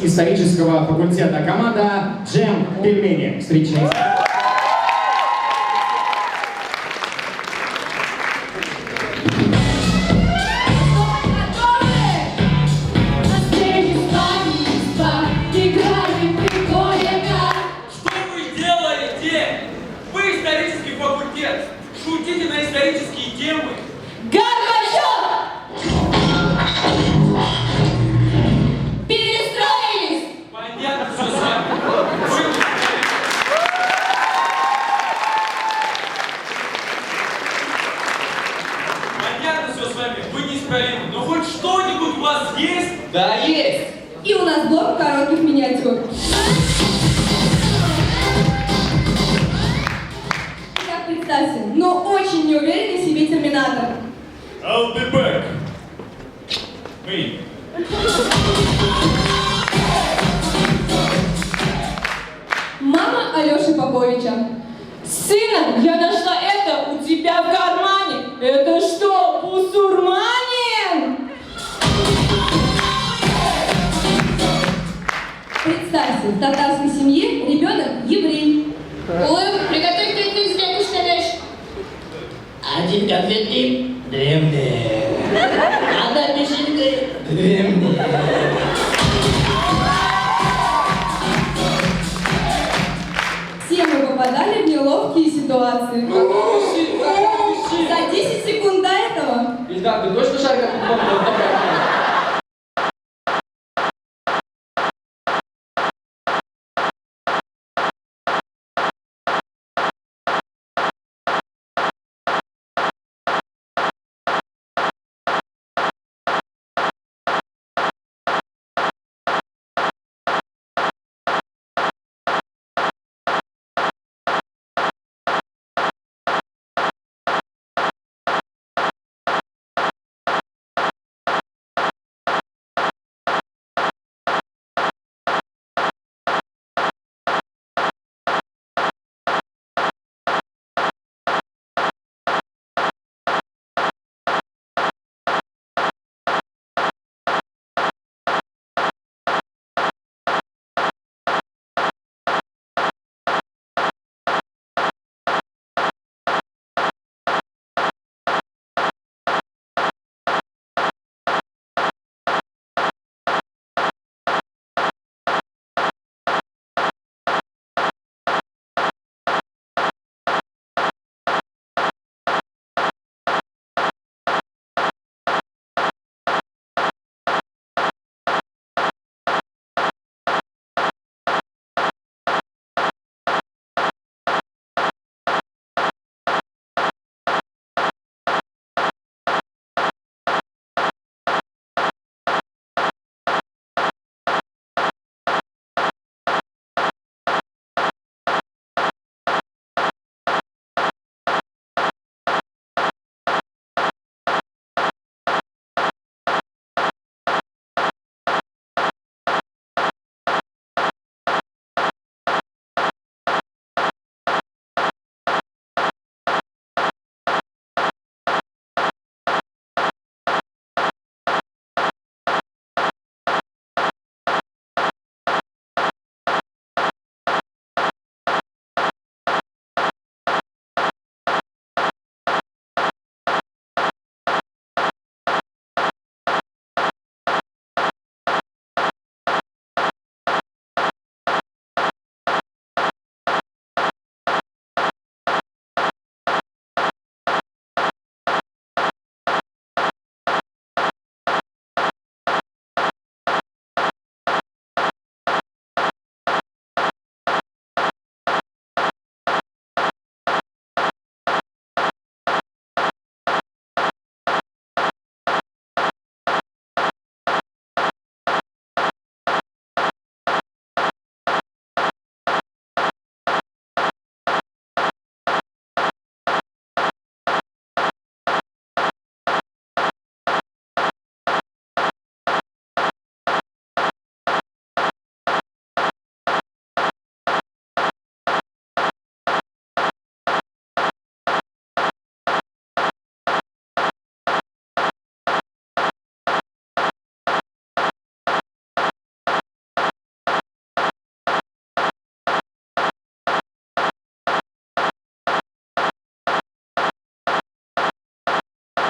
исторического факультета. Команда Джем Пельмени. Встречайте. Шутите на исторические темы. Горбачев! Перестроились! Понятно все с вами. Понятно все с вами. Вы неисправимы. Но хоть что-нибудь у вас есть? Да, есть. И у нас блок коротких миниатюр. Представьте, но очень неуверенный в себе терминатор. I'll be back. Me. Мама Алёши Поповича. Сына, я нашла это у тебя в кармане. Это что, бусурманин? Представьте, в татарской семье ребенок еврей. Улыб, приготовь ты следующую вещь. Один конфетник, две мне. Одна песенка, две мне. Все мы попадали в неловкие ситуации. За 10 секунд до этого. Ильдар, ты точно шарик от футбола?